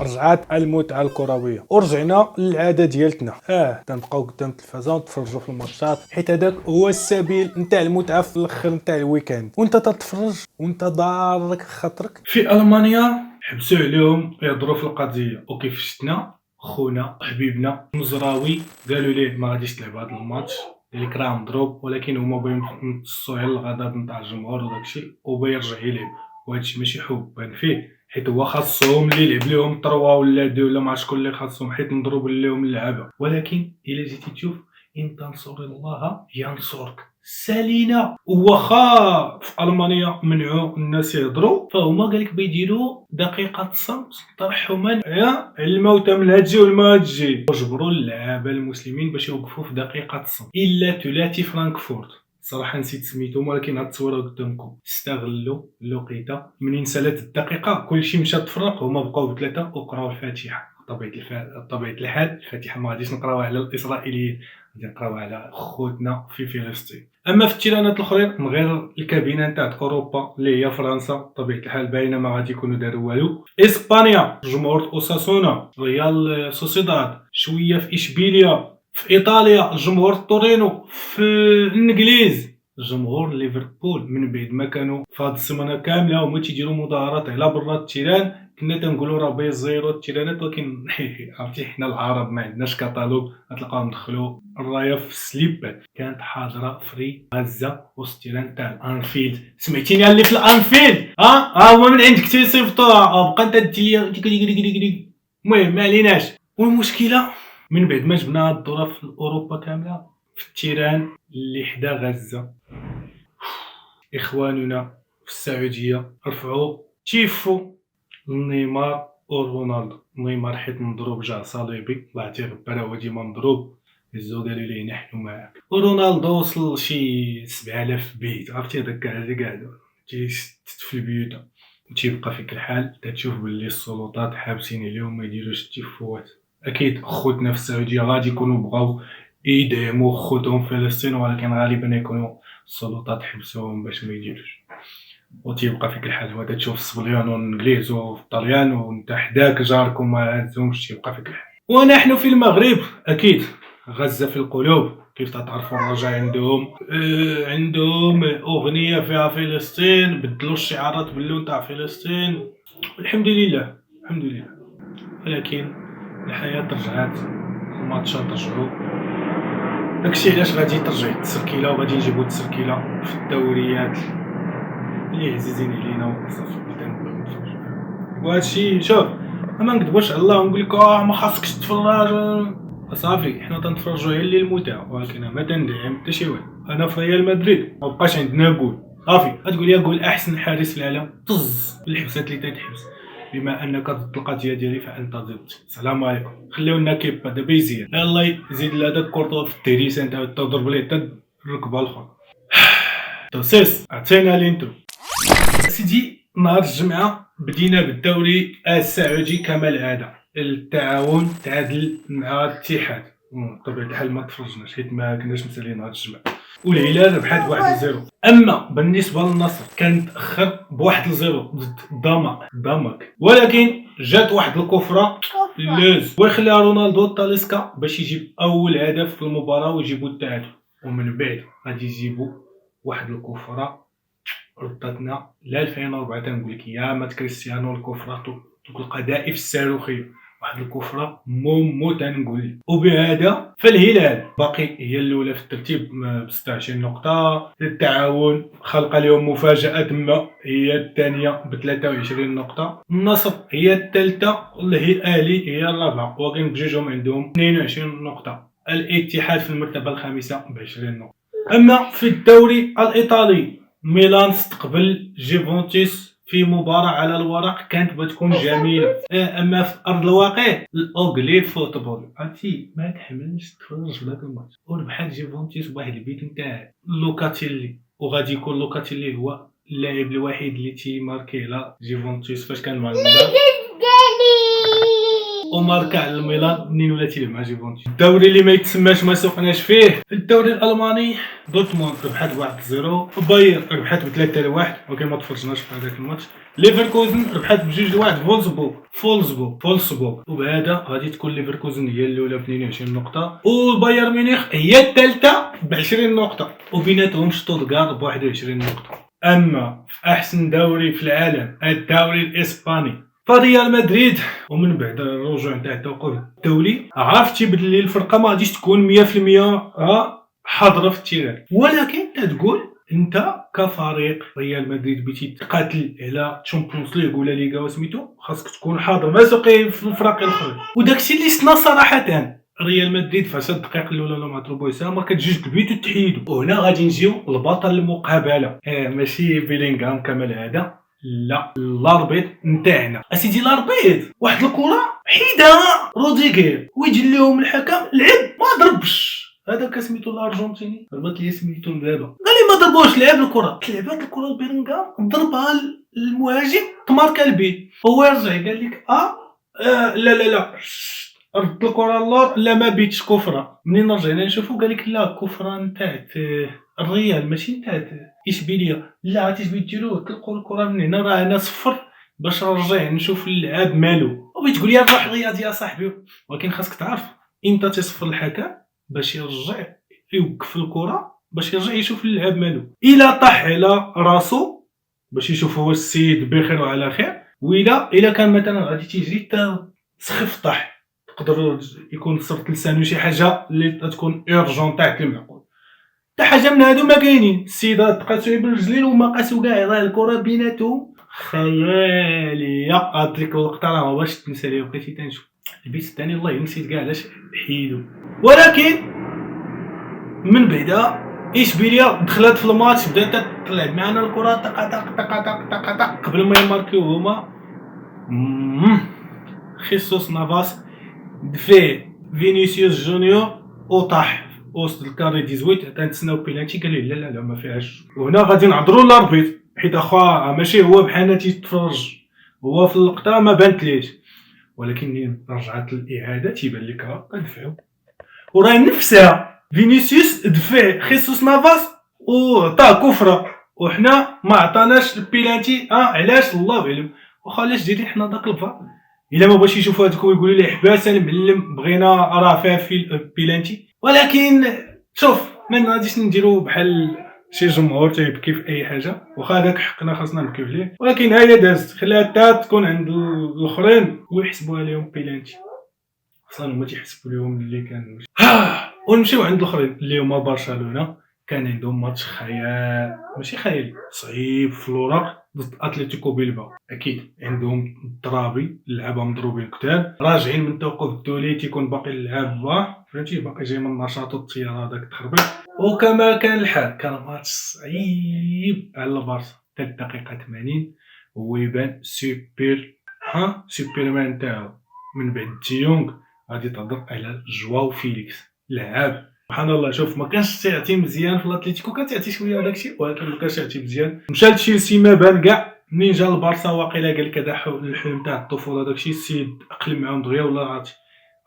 رجعت المتعه الكرويه ورجعنا للعاده ديالتنا. تنبقاو قدام التلفازه نتفرجوا في الماتشات، حيت هذاك هو السبيل نتاع المتعه في الاخر نتاع الويكاند، وانت تتفرج وانت ضارك خاطرك. في المانيا حبسوا عليهم يهضروا في القضيه، وكيف شتنا خونا حبيبنا مزراوي قالوا ليه ما غاديش تلعب هذا الماتش اللي كراه مضروب، ولكن هما باغيين يمتصوا على الغضب نتاع الجمهور وداكشي، وباغي يرجع يلعب. وهادشي ماشي حب بان فيه، حيت هو خاصهم اللي يلعب لهم 3 ولا 2 ولا ما شكون اللي خاصهم، حيت مضروب لهم اللعابه. ولكن الا جيتي تشوف ان تنصر الله ينصرك سالينا. وخا في المانيا منعوا الناس يهضروا، فهما قالك بيديروا دقيقه صمت ترحما على الموتى من هادجي والما هادجي، وجبروا اللعابه المسلمين باش يوقفوا في دقيقه الصمت. الا ثلاثي فرانكفورت، صراحه نسيت سميتهم، ولكن هاد التصويره قدامكم، استغلوا الوقيته منين سالت الدقيقه كلشي مشى تفرق، هما بقاو بثلاثه وقراو الفاتحه. طبيعه الحال الفاتحه ما غاديش نقراوها على الاسرائيليين، غادي نقراوها على خوتنا في فلسطين. اما في التيرانات الاخرين من غير الكابينه نتاع اوروبا اللي هي فرنسا، طبيعه الحال باينه ما غادي يكونوا داروا والو. اسبانيا جمهور اوساسونا، ريال سوسيداد، شويه في اشبيليا، في ايطاليا جمهور تورينو، في الانجليز جمهور ليفربول. من بعد ما كانوا في هذه السيمانه كامله هما تيديروا مظاهرات على برا التيران، كنا تنقولوا راه باغي يزيروا التيرانات، ولكن عرفتي حنا العرب ما عندناش كتالوج، غتلقاو ندخلوا الرايه في السليبات. كانت حاضره فري غزه وسط التيران تاع الانفيلد. سمعتيني اللي في الانفيلد؟ هو من عندك تيصيفطوها، بقى انت دير. المهم ما عليناش. والمشكله من بعد ما جبنا هاد الدوره في اوروبا كامله في التيران اللي حدا غزه، اخواننا في السعوديه رفعوا تيفو نيمار ورونالدو. نيمار حيت مضروب جا صليبي، الله تيغبر هو ديما مضروب، هزو قالوا ليه نحن معاك. ورونالدو وصل شي 7000 بيت، عرفتي هذاك كاع اللي قاعد تيستت في البيوت، وتيبقى فيك الحال تتشوف باللي السلطات حابسين عليهم ما يديروش التيفوات. اكيد خوتنا في السعوديه غادي يكونوا بغاو يدعموا خوتهم في فلسطين، ولكن غالبا يكونوا السلطات حبسوهم باش ما يديروش، وتيبقى فيك الحال ودا تشوف الصبليان والانجليز والطليان وانت حداك جاركم ما هزهمش، تيبقى فيك الحال. ونحن في المغرب اكيد غزه في القلوب. كيف تعرفوا الرجاء عندهم اغنيه فيها فلسطين، بدلوا الشعارات باللون تاع فلسطين، الحمد لله الحمد لله. ولكن الحياه رجعت، الماتشات رجعوا، داكشي علاش غادي ترجع التسركيله، وغادي نجيبوا التسركيله في الدوريات اللي عزيزين علينا وصافي بدا نبغيو نتفرجوا. وهادشي شوف ما نكذبوش على الله ونقول لك ما خاصكش تتفرج، صافي حنا تنتفرجوا غير للمتعه، ولكن ما تندعم حتى شي واحد. انا في ريال مدريد ما بقاش عندنا جول، صافي غتقول لي قول احسن حارس في العالم، طز بالحبسات اللي تتحبس. بما انك ضد القضيه ديالي فانت ضد. السلام عليكم. خليو لنا كيبا دابا يزيد، يلاه يزيد لهذاك كورطوا في التيريسان تاع تضرب ليه حتى الركبه الاخرى. توسيس عطينا الانترو سيدي. نهار الجمعه بدينا بالدوري السعودي كما العاده، التعاون تعادل مع الاتحاد. بطبيعه الحال ما تفرجناش حيت ما كناش مسالين نهار الجمعه، والهلال ربحات 1-0. اما بالنسبه للنصر كان تاخر ب1-0 ضد دامك، ولكن جات واحد الكفره لوز وخلى رونالدو طاليسكا باش يجيب اول هدف في المباراه ويجيبوا التعادل، ومن بعد غادي يجيبوا واحد الكفره ردتنا ل 2004. تنقول لك يا مات كريستيانو الكفره دوك القذائف الصاروخيه، واحد الكفره مومو تنقول. وبهذا فالهلال باقي هي الاولى في الترتيب ب 26 نقطه، التعاون خلق لهم مفاجاه تما هي الثانيه ب 23 نقطه، النصر هي الثالثه، الاهلي هي الرابعه ولكن بجوجهم عندهم 22 نقطه، الاتحاد في المرتبه الخامسه ب 20 نقطه. اما في الدوري الايطالي ميلان استقبل جيفونتيس في مباراة على الورق كانت بتكون جميلة، اما في ارض الواقع الاوغلي فوتبول عرفتي ما تحملش تتفرج في ذاك الماتش. وربحات جيفونتيس بواحد البيت نتاع لوكاتيلي، وغادي يكون لوكاتيلي هو اللاعب الوحيد اللي تيماركي على جيفونتيس فاش كان مع الميلان، وماركا على الميلان منين ولا تيلعب مع جيفونتيس. الدوري اللي ما يتسماش ما سوقناش فيه الدوري الالماني، دورتموند ربحات 1-0، باير ربحات ب 3-1 ولكن ما تفرجناش في هذاك الماتش. ليفركوزن ربحات بجوج لواحد فولسبورغ، وبهذا غادي تكون ليفركوزن هي الاولى ب 22 نقطه، والبايرن ميونخ هي الثالثه ب 20 نقطه، وبيناتهم شتوتغارت ب 21 نقطه. اما في احسن دوري في العالم الدوري الاسباني فريال مدريد، ومن بعد الرجوع نتاع التوقف الدولي عرفتي بلي الفرقه ما غاديش تكون 100% حاضره في التيران، ولكن تتقول انت كفريق ريال مدريد بغيتي تقاتل على تشامبيونز ليغ ولا ليغا وسميتو، خاصك تكون حاضر ما سوقي في الفرق الاخرين. وداكشي اللي شفنا صراحه ريال مدريد في 10 دقائق الاولى لما ضربوا يسام كانت جوج البيت وتحيدوا. وهنا غادي نجيو لبطل المقابله، ماشي بيلينغهام كما العاده، لا الاربيط نتاعنا اسيدي. الاربيط واحد الكره حيدها روديغير ويجي لهم الحكم لعب ما ضربش، هذاك سميتو الارجنتيني ضربات لي سميتو دابا قال لي ما ضربوش، لعب الكره تلعبات الكره لبيلينغهام ضربها المهاجم تماركا البيت، هو يرجع قال لك لا رد الكره اللور، لا ما بيتش كفره. منين رجعنا نشوفو قال لك لا كفره نتاع الريال ماشي نتاع اشبيليه، لا تجبي ديرو تلقوا الكره من هنا راه انا صفر باش نرجع نشوف اللعاب مالو. وبتقول لي الروح الرياضي يا صاحبي، ولكن خاصك تعرف امتى تصفر الحكم باش يرجع يوقف الكره باش يرجع يشوف اللعاب مالو. الا طاح على راسو باش يشوف هو السيد بخير وعلى خير، الا كان مثلا غادي تيجي تسخف طاح تقدر يكون صرت لسانو شي حاجه اللي تكون اورجون تاع المعقول. حتى حاجه من هادو ما كاينين، السيده تقاسو بالرجلين وما قاسو كاع راه الكره بيناتهم خياليه. هاديك اللقطه راه ما باش تنسى ليا، بقيتي تنشوف البيت الثاني الله نسيت كاع علاش حيدو. ولكن من بعدا اشبيليه دخلت في الماتش بدات تلعب معنا الكره طق طق طق طق طق طق قبل ما يماركيو هما. خيسوس نافاس دفع فينيسيوس جونيور وطاح وسط الكاري 18 تنتسناو بيلانتي قال لي لا ما فيهاش. وهنا غادي نعذروا لاربيط حيت اخا ماشي هو بحالنا تيتفرج، هو في اللقطه ما بانتليش، ولكن ملي رجعت الاعاده تيبان لك كندفعوا. وراه نفسها فينيسيوس دفع خيسوس نافاس وعطاه كفره، وحنا ما عطاناش البيلانتي. علاش؟ الله اعلم. واخا علاش ديري حنا داك الفار الا ما بغاش يشوفوا هذوك ويقولوا لي حباس المعلم بغينا راه فيها في بيلانتي. ولكن شوف ما غاديش نديرو بحال شي جمهور تيبكي في اي حاجه، واخا هذاك حقنا خاصنا نبكيو عليه، ولكن هي دازت خليها حتى تكون عند الاخرين ويحسبوها لهم بيلانتي. اصلا هما تيحسبوا لهم اللي كان ونمشيو عند الاخرين اللي هما برشلونه. كان عندهم ماتش خيال، ماشي خيالي، صعيب في الورق ضد اتلتيكو بيلباو. اكيد عندهم الضرابي اللعابه مضروبين كتار راجعين من التوقف الدولي، تيكون باقي اللعاب فهمتي باقي جاي من النشاط والطياره هذاك التخربيق. وكما كان الحال كان ماتش صعيب على البارسا حتى الدقيقه 80 هو يبان سوبرمان تاعو. من بعد ديونغ غادي تهضر على جواو فيليكس لعاب سبحان الله. شوف ما كانش تيعطي مزيان في الاتليتيكو، كان تيعطي شويه داكشي ولكن ما كانش يعطي مزيان. مشى لتشيلسي ما بان كاع، منين جا البارسا واقيلا قال لك هذا الحلم تاع الطفوله داكشي السيد اقلم معاهم دغيا ولا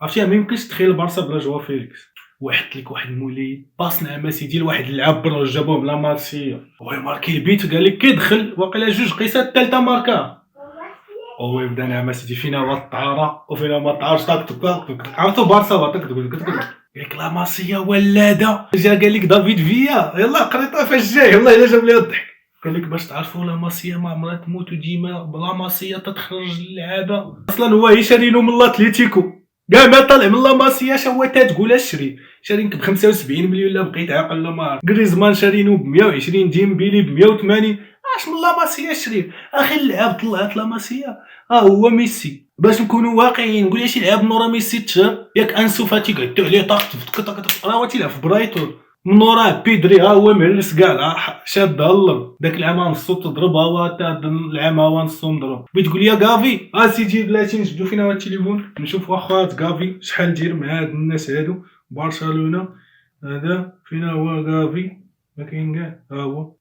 عرفتي ما يمكنش تخيل البارسا بلا جوا فيليكس. وحط لك واحد المولي باص نعم سيدي لواحد اللعاب برا جابوه بلا مارسيه هو ماركي البيت قال لك كيدخل واقيلا جوج قيسات الثالثه ماركا هو يبدا نعم سيدي فينا هو الطاره وفينا ما طارش طاك عرفتو بارسا باطك تقول لك لا ماسيه ولاده. جا قال لك دافيد فيا يلا قريتها فاش جاي والله الا جاب لي الضحك. قال لك باش تعرفوا لا ماسيه ما عمرها تموت وديما بلا ماسيه تتخرج اللعابه. اصلا هو هي شاري له من الاتليتيكو كاع ما طالع من لا ماسيه شا هو تتقول شارينك ب 75 مليون لا بقيت عاقل لا ما غريزمان شارينو ب 120 ديمبيلي ب 180 اش من لا ماسيه شري اخي اللعاب طلعت لا ماسيه هو ميسي. باش نكونوا واقعيين نقول شي لعاب نورا ميسي تشهر ياك انسو فاتي قعدتو عليه طاق راه هو تيلعب في برايتون من نوراه بيدري هو مهلس كاع شاد هلر داك العام نصو تضرب هو تا العام هو نصو مضروب. بتقول لي كافي سيتي بلاتي نجبدو فينا هو التليفون نشوف واخا كافي شحال دير مع هاد الناس هادو برشلونه هذا فينا هو كافي ما كاين كاع هو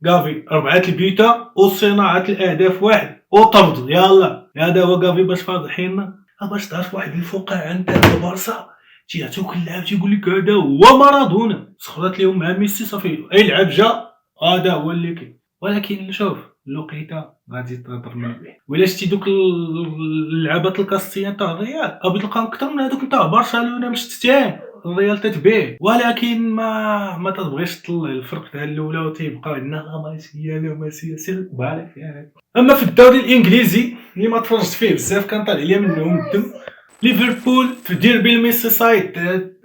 كافي 4 البيتا وصناعه الاهداف واحد وطرد يلا هذا هو كافي باش فاضحيننا. باش تعرف واحد الفقاعه نتاع البارسا تيعطيوك اللعب تيقول لك هذا هو مارادونا سخرات لهم مع ميسي صافي اي لعب جا هذا هو اللي كاين. ولكن شوف اللوقيته غادي تهضر من بعيد. ولا شتي دوك اللعابات الكاستيان تاع الريال غادي تلقاهم اكثر من هذوك نتاع برشلونه مشتتين. الريال تتبيع، ولكن ما تبغيش تطلع الفرق تاع الاولى وتيبقى عندنا لا ماشي سير بالك فيها. اما في الدوري الانجليزي اللي ما تفرجت فيه بزاف كان طالع ليا منهم الدم. ليفربول في ديربي الميرسيسايد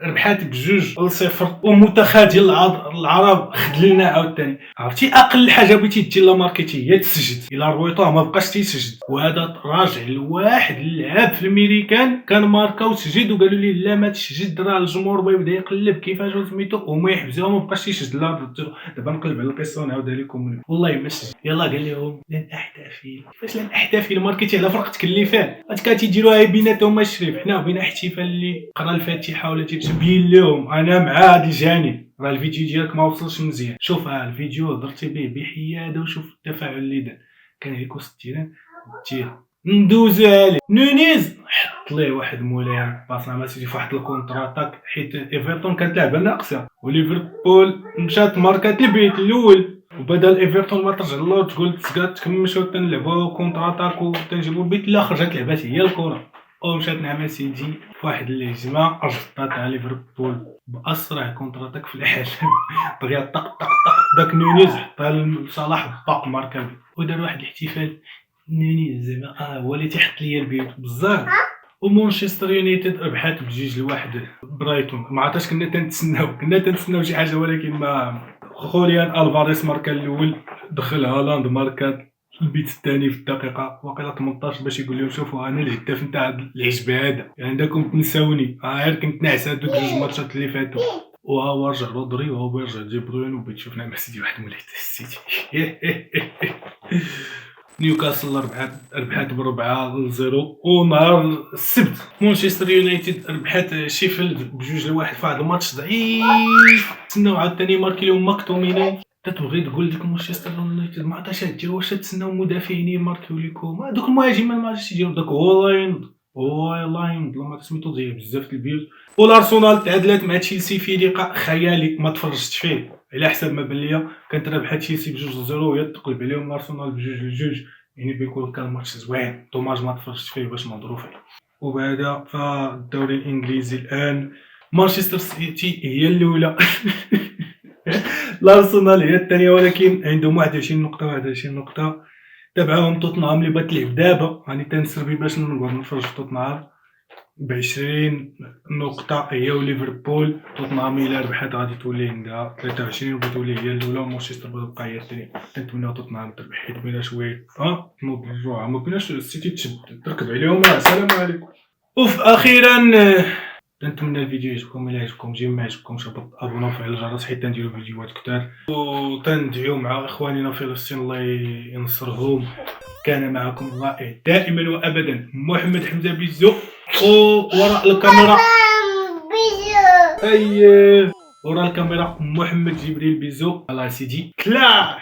ربحات ب2-0 ومتخاذل العرب خدلنا عاوتاني. عرفتي اقل حاجه بغيتي تجي لا ماركتي هي تسجد، الا رويطوه ما بقاش تيسجد. وهذا راجع لواحد اللاعب في الميريكان كان ماركا وسجد وقالوا لي لا ما تسجد، راه الجمهور بدا يقلب كيفاش سميتو وما يحبسوه ما بقاش يسجد. لا دابا نقلب على القصه ونعاودها لكم والله ما سجد. يلا قال لهم لن احتفل. كيفاش لن احتفل؟ ماركتي على فرق تكليفات كتيديروها بيناتهم الشريف. حنا بغينا احتفال اللي قرا الفاتحه ولا تبين لهم انا مع هذا الجانب. راه الفيديو ديالك ما وصلش مزيان. شوف الفيديو هضرتي به بحياده وشوف التفاعل اللي دار. كان هيكو 60 ندوزو عليه. نونيز حط ليه واحد مولاي باصا ما سيدي فواحد الكونتراتاك، حيت ايفرتون كانت لعبه ناقصه وليفربول مشات ماركات البيت الاول، وبدل ايفرتون ما ترجع للور تقول تسقات تكمشوا تنلعبوا كونتراتاك وتنجيبوا البيت. لا خرجت لعبات هي الكره ومشات نعم سيدي فواحد الهجمه ارجطات على ليفربول باسرع كونتراتاك في الاحلام. دغيا طق طق طق داك نونيز حطها لصلاح باق ماركا ودار واحد الاحتفال. نونيز زعما هو اللي تيحط ليا البيوت بزاف. ومانشستر يونايتد ربحات ب2-1 برايتون. ما عرفتش كنا تنتسناو شي حاجه، ولكن ما خوليان الفاريس ماركا الاول، دخل هالاند ماركا البيت الثاني في الدقيقه واقيلا 18 باش يقول لهم شوفوا انا الهداف نتاع العجبه هذا، عندكم تنساوني غير كنت ناعس هذوك 2 ماتشات اللي فاتوا. وها رجع رودري وها بيرجع دي بروين وبيت شفنا مع سيدي واحد مولات السيتي. نيوكاسل ربحات ب4-0. ونهار السبت مانشستر يونايتد ربحات شيفيلد ب2-1 في واحد الماتش ضعيف. تسناو عاوتاني ماركي لهم ماكتوميناي. تتبغي تقول ديك مانشستر يونايتد ما عطاش دير واش تسناو مدافعين يماركيو ليكم دوك المهاجمين ما عرفتش يديروا داك هولايند لما سميتو ضيع بزاف البيوت. والارسنال تعادلات مع تشيلسي في لقاء خيالي ما تفرجت فيه على حسب ما بان ليا. كانت رابحه تشيلسي ب2-0 وهي تقلب عليهم الارسنال ب2-2. يعني بيكون كان ماتش زوين دوماج ما تفرجت فيه باش نهضروا فيه. وبعدا فالدوري الانجليزي الان مانشستر سيتي هي الاولى. الارسنال هي الثانيه ولكن عندهم 21 نقطه. تبعهم توتنهام اللي بغات تلعب دابا راني تنسربي باش نقعد نتفرج في توتنهام ب20 نقطه هي وليفربول. توتنهام الا ربحات غادي تولي عندها 23 وغتولي هي الاولى ومانشستر غتبقى هي الثانيه. كنتمنى توتنهام تربح حيت بينا شويه نوض الرجوع ما بيناش السيتي تركب عليهم. السلام عليكم. اخيرا نتمنى الفيديو يعجبكم. الا عجبكم جيم ما عجبكمش ابوناو وفعلوا الجرس حيت نديرو فيديوهات كثار. وتندعيو مع اخواننا في فلسطين الله ينصرهم. كان معكم الرائع دائما وابدا محمد حمزه بيزو. ووراء الكاميرا وراء الكاميرا محمد جبريل بيزو. الله سيدي كلا.